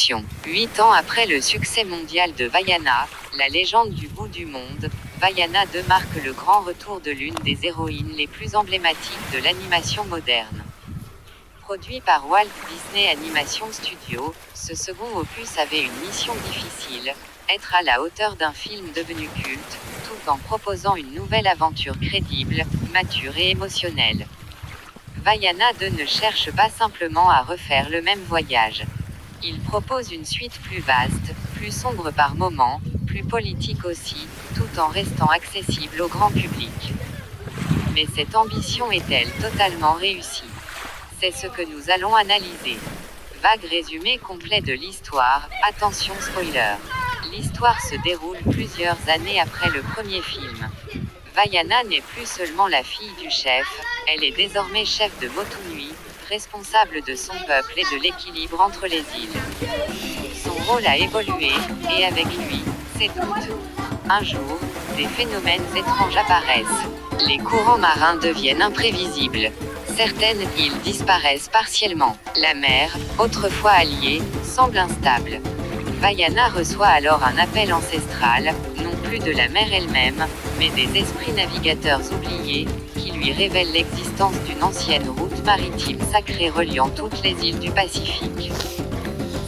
action. 8 ans après le succès mondial de Vaiana, la légende du bout du monde, Vaiana 2 marque le grand retour de l'une des héroïnes les plus emblématiques de l'animation moderne. Produit par Walt Disney Animation Studios, ce second opus avait une mission difficile, être à la hauteur d'un film devenu culte, tout en proposant une nouvelle aventure crédible, mature et émotionnelle. Vaiana 2 ne cherche pas simplement à refaire le même voyage. Il propose une suite plus vaste, plus sombre par moments, plus politique aussi, tout en restant accessible au grand public. Mais cette ambition est-elle totalement réussie? C'est ce que nous allons analyser. Vague résumé complet de l'histoire, attention spoiler. L'histoire se déroule plusieurs années après le premier film. Vaiana n'est plus seulement la fille du chef, elle est désormais chef de Motunui, responsable de son peuple et de l'équilibre entre les îles. Son rôle a évolué, et avec lui, ses doutes. Un jour, des phénomènes étranges apparaissent. Les courants marins deviennent imprévisibles. Certaines îles disparaissent partiellement. La mer, autrefois alliée, semble instable. Vaiana reçoit alors un appel ancestral, non plus de la mer elle-même, mais des esprits navigateurs oubliés, qui lui révèlent l'existence d'une ancienne route maritime sacrée reliant toutes les îles du Pacifique.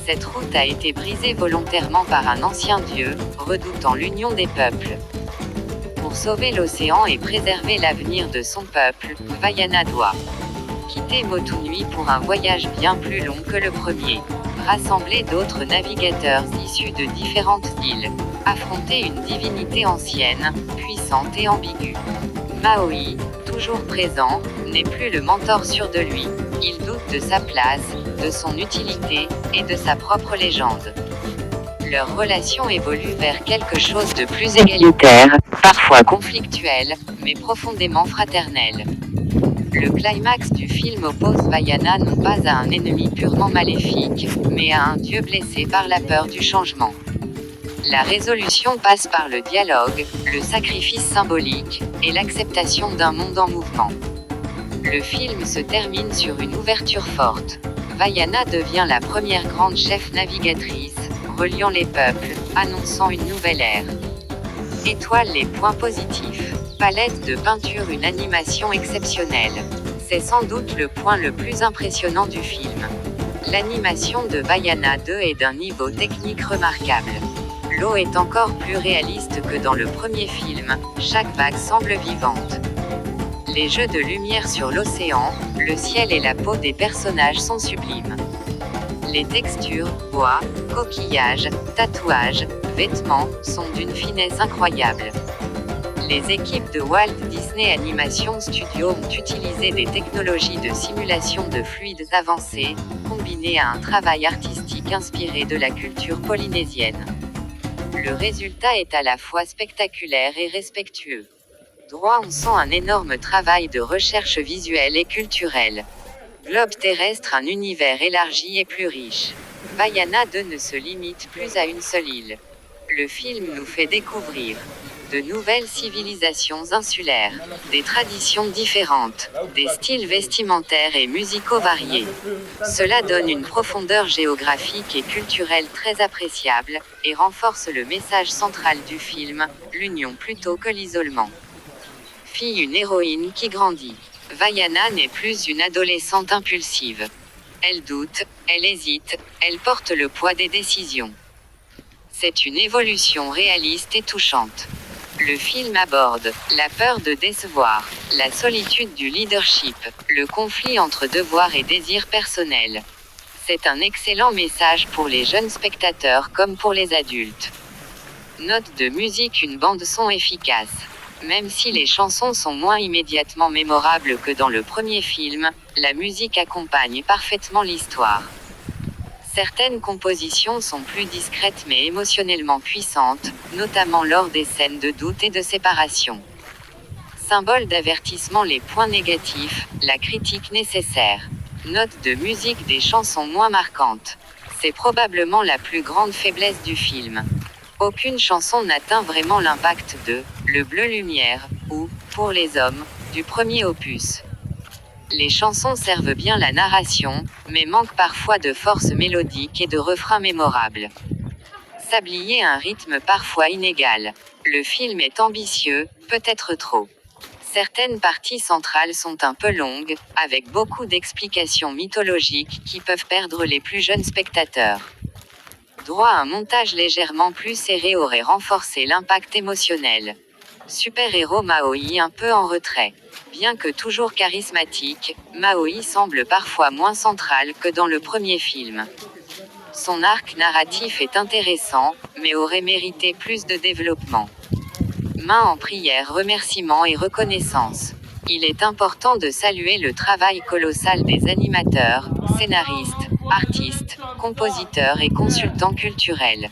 Cette route a été brisée volontairement par un ancien dieu, redoutant l'union des peuples. Pour sauver l'océan et préserver l'avenir de son peuple, Vaiana doit quitter Motunui pour un voyage bien plus long que le premier. Rassembler d'autres navigateurs issus de différentes îles. Affronter une divinité ancienne, puissante et ambiguë. Maui, toujours présent, n'est plus le mentor sûr de lui. Il doute de sa place, de son utilité, et de sa propre légende. Leur relation évolue vers quelque chose de plus égalitaire, parfois conflictuel, mais profondément fraternel. Le climax du film oppose Vaiana non pas à un ennemi purement maléfique, mais à un dieu blessé par la peur du changement. La résolution passe par le dialogue, le sacrifice symbolique, et l'acceptation d'un monde en mouvement. Le film se termine sur une ouverture forte. Vaiana devient la première grande chef navigatrice, reliant les peuples, annonçant une nouvelle ère. Étoile les points positifs. Palette de peinture, une animation exceptionnelle. C'est sans doute le point le plus impressionnant du film. L'animation de Vaiana 2 est d'un niveau technique remarquable. L'eau est encore plus réaliste que dans le premier film, chaque vague semble vivante. Les jeux de lumière sur l'océan, le ciel et la peau des personnages sont sublimes. Les textures, bois, coquillages, tatouages, vêtements, sont d'une finesse incroyable. Les équipes de Walt Disney Animation Studios ont utilisé des technologies de simulation de fluides avancées, combinées à un travail artistique inspiré de la culture polynésienne. Le résultat est à la fois spectaculaire et respectueux. Droit, on sent un énorme travail de recherche visuelle et culturelle. Globe terrestre, un univers élargi et plus riche. Vaiana 2 ne se limite plus à une seule île. Le film nous fait découvrir de nouvelles civilisations insulaires, des traditions différentes, des styles vestimentaires et musicaux variés. Cela donne une profondeur géographique et culturelle très appréciable, et renforce le message central du film, l'union plutôt que l'isolement. Fille, une héroïne qui grandit. Vaiana n'est plus une adolescente impulsive. Elle doute, elle hésite, elle porte le poids des décisions. C'est une évolution réaliste et touchante. Le film aborde la peur de décevoir, la solitude du leadership, le conflit entre devoir et désir personnel. C'est un excellent message pour les jeunes spectateurs comme pour les adultes. Note de musique, une bande-son efficace. Même si les chansons sont moins immédiatement mémorables que dans le premier film, la musique accompagne parfaitement l'histoire. Certaines compositions sont plus discrètes mais émotionnellement puissantes, notamment lors des scènes de doute et de séparation. Symbole d'avertissement, les points négatifs, la critique nécessaire. Note de musique, des chansons moins marquantes. C'est probablement la plus grande faiblesse du film. Aucune chanson n'atteint vraiment l'impact de « Le bleu lumière » ou « Pour les hommes » du premier opus. Les chansons servent bien la narration, mais manquent parfois de force mélodique et de refrains mémorables. Sablier a un rythme parfois inégal. Le film est ambitieux, peut-être trop. Certaines parties centrales sont un peu longues, avec beaucoup d'explications mythologiques qui peuvent perdre les plus jeunes spectateurs. Droit à un montage légèrement plus serré aurait renforcé l'impact émotionnel. Super-héros Maoi un peu en retrait. Bien que toujours charismatique, Maoi semble parfois moins central que dans le premier film. Son arc narratif est intéressant, mais aurait mérité plus de développement. Main en prière, remerciements et reconnaissance. Il est important de saluer le travail colossal des animateurs, scénaristes, artistes, compositeurs et consultants culturels.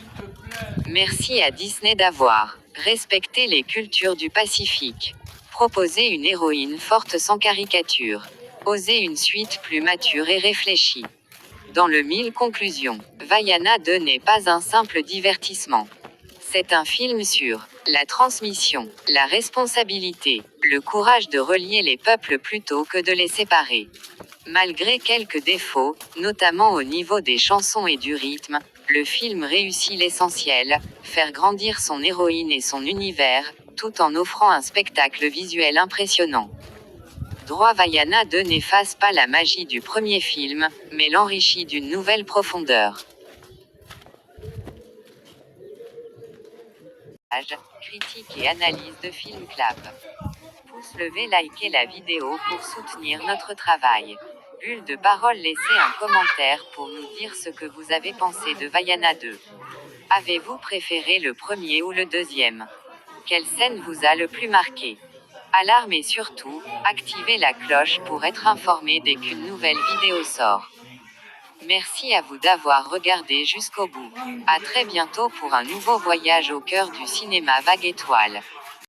Merci à Disney d'avoir respecté les cultures du Pacifique. Proposé une héroïne forte sans caricature. Osé une suite plus mature et réfléchie. Dans le mille conclusions, Vaiana 2 n'est pas un simple divertissement. C'est un film sur la transmission, la responsabilité, le courage de relier les peuples plutôt que de les séparer. Malgré quelques défauts, notamment au niveau des chansons et du rythme, le film réussit l'essentiel, faire grandir son héroïne et son univers, tout en offrant un spectacle visuel impressionnant. Droit Vaiana 2 n'efface pas la magie du premier film, mais l'enrichit d'une nouvelle profondeur. Critique et analyse de Film Clap. Pouce levé, likez la vidéo pour soutenir notre travail. Bulle de parole, laissez un commentaire pour nous dire ce que vous avez pensé de Vaiana 2. Avez-vous préféré le premier ou le deuxième? Quelle scène vous a le plus marqué? Alarme et surtout, activez la cloche pour être informé dès qu'une nouvelle vidéo sort. Merci à vous d'avoir regardé jusqu'au bout. À très bientôt pour un nouveau voyage au cœur du cinéma Vague Étoile.